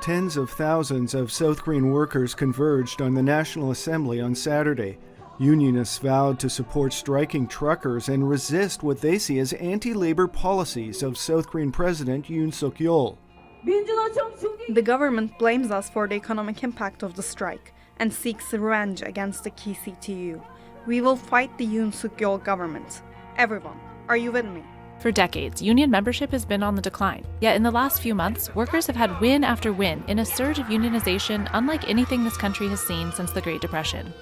Tens of thousands of South Korean workers converged on the National Assembly on Saturday. Unionists vowed to support striking truckers and resist what they see as anti-labor policies of South Korean President Yoon Suk-yeol. The government blames us for the economic impact of the strike and seeks revenge against the KCTU. We will fight the Yoon Suk-yeol government. Everyone, are you with me? For decades, union membership has been on the decline. Yet in the last few months, workers have had win after win in a surge of unionization unlike anything this country has seen since the Great Depression.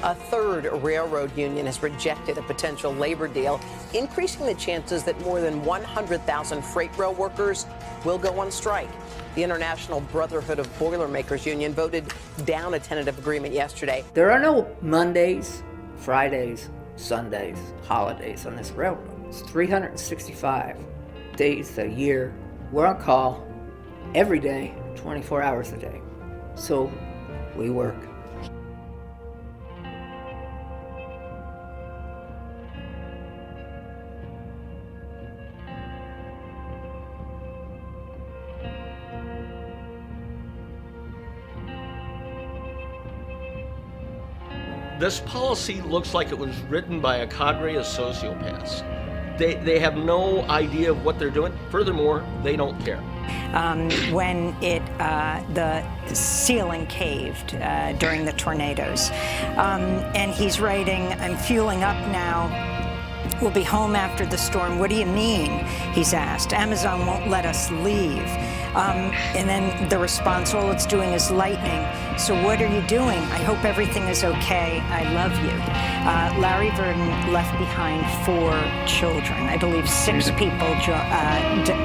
A third railroad union has rejected a potential labor deal, increasing the chances that more than 100,000 freight rail workers will go on strike. The International Brotherhood of Boilermakers Union voted down a tentative agreement yesterday. There are no Mondays, Fridays, Sundays, holidays on this railroad. It's 365 days a year. We're on call every day, 24 hours a day. So we work. This policy looks like it was written by a cadre of sociopaths. They have no idea of what they're doing. Furthermore, they don't care. When the ceiling caved during the tornadoes. And he's writing, "I'm fueling up now. We'll be home after the storm. What do you mean?" he's asked. "Amazon won't let us leave." And then the response, "All it's doing is lightning. So what are you doing? I hope everything is okay. I love you." Larry Verdon left behind 4 children. I believe 6 people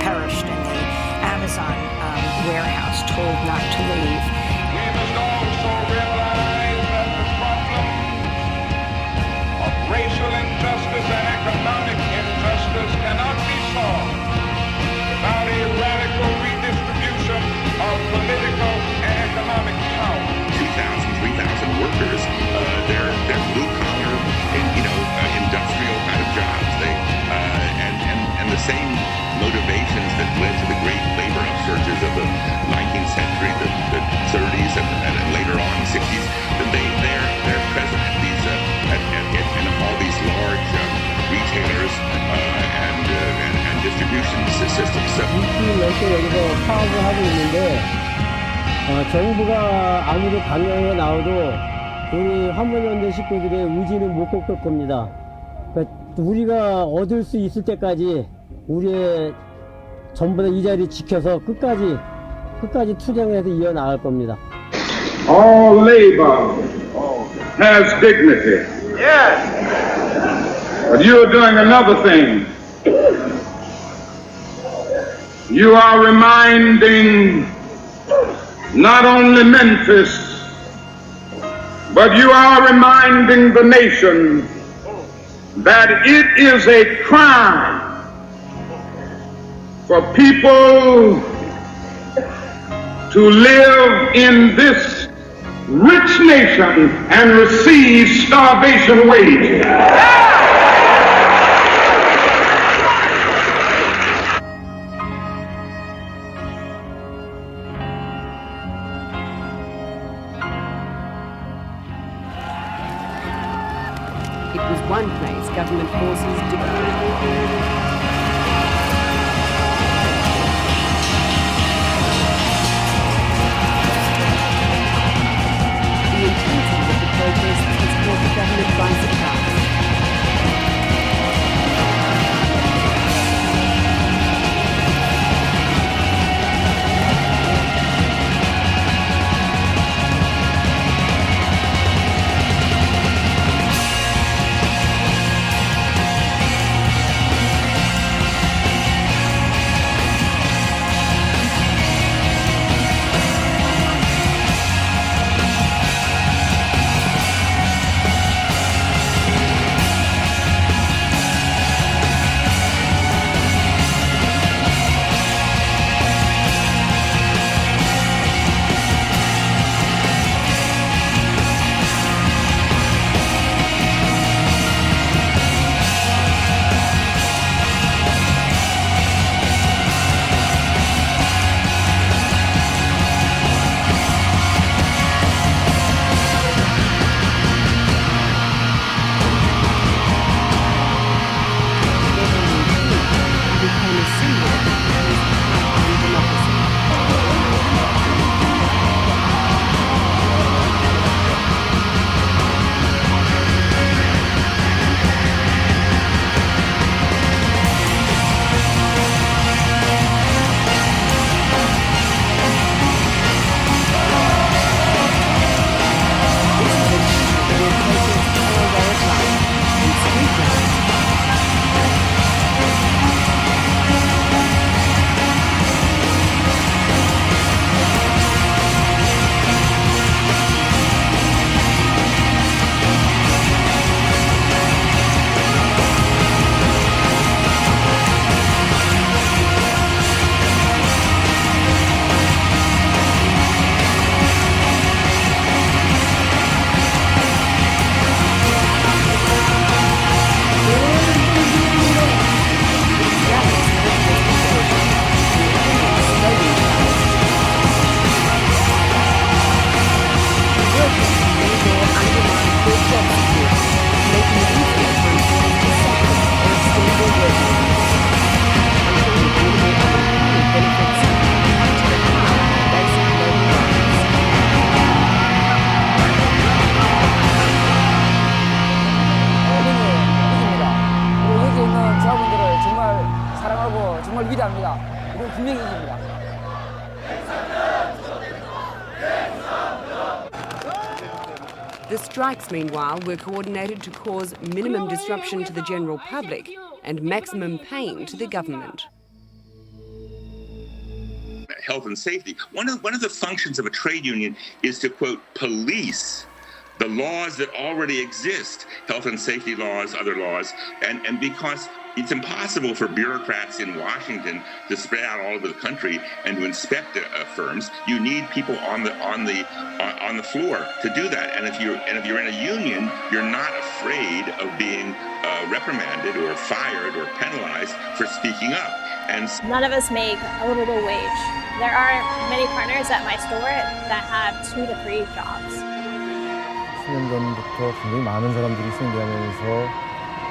perished in the Amazon warehouse, told not to leave. We must also realize that the problem of racial injustice and economic injustice cannot be solved without a radical redistribution of political and economic power. 2,000, 3,000 workers, they're blue collar, industrial kind of jobs. And the same motivations that led to the great labor upsurges of the 19th century, the 30s, and later on 60s, that they're present at these in all these large retailers and distribution systems. So. 여기서 사업을 하고 있는데 정부가 아무리 강령에 나와도 우리 화물연대 식구들의 의지는 못 꺾을 겁니다. 그러니까 우리가 얻을 수 있을 때까지 우리의 전부 다 이 자리 지켜서 끝까지 투쟁해서 이어나갈 겁니다. All labor has dignity. Yes. But you're doing another thing. You are reminding not only Memphis, but you are reminding the nation that it is a crime for people to live in this rich nation and receive starvation wages. It was one place government forces the intensity of the protest has caught the government by surprise. 불비례합니다. 이건 분명히 얘기입니다. The strikes, meanwhile, were coordinated to cause minimum disruption to the general public and maximum pain to the government. Health and safety. One of the functions of a trade union is to, quote, police the laws that already exist, health and safety laws, other laws, and because it's impossible for bureaucrats in Washington to spread out all over the country and to inspect firms. You need people on the floor to do that. And if you're in a union, you're not afraid of being reprimanded or fired or penalized for speaking up. And none of us make a livable wage. There are many partners at my store that have 2 to 3 jobs. 수년 전부터 굉장히 많은 사람들이 생계하면서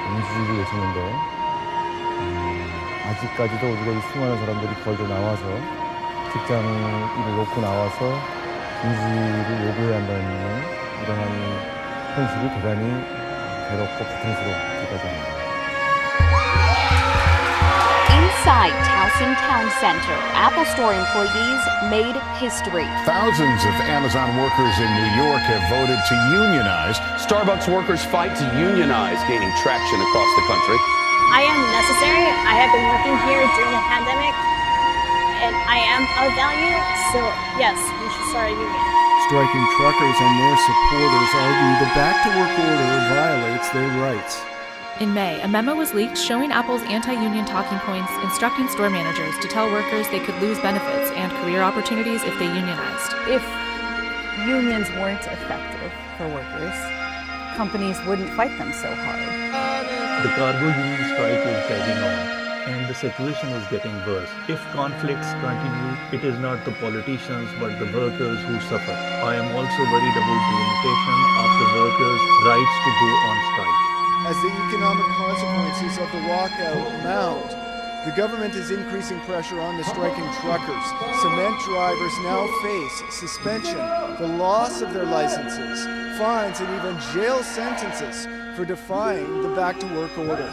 움직이고 계시는데 아직까지도 우리가 이 수많은 사람들이 거의 다 나와서 직장을 놓고 나와서 인지를 요구해야 한다는 이러한 현실이 대단히 괴롭고 고통스럽기까지 합니다. Inside Towson Town Center, Apple Store employees made history. Thousands of Amazon workers in New York have voted to unionize. Starbucks workers fight to unionize, gaining traction across the country. I am necessary. I have been working here during the pandemic, and I am of value, so yes, we should start a union. Striking truckers and their supporters argue the back-to-work order violates their rights. In May, a memo was leaked showing Apple's anti-union talking points, instructing store managers to tell workers they could lose benefits and career opportunities if they unionized. If unions weren't effective for workers, companies wouldn't fight them so hard. The cargo union strike is dragging on, and the situation is getting worse. If conflicts continue, it is not the politicians but the workers who suffer. I am also worried about the limitation of the workers' rights to go on strike. As the economic consequences of the walkout mount, the government is increasing pressure on the striking truckers. Cement drivers now face suspension, the loss of their licenses, fines, and even jail sentences for defying the back-to-work order.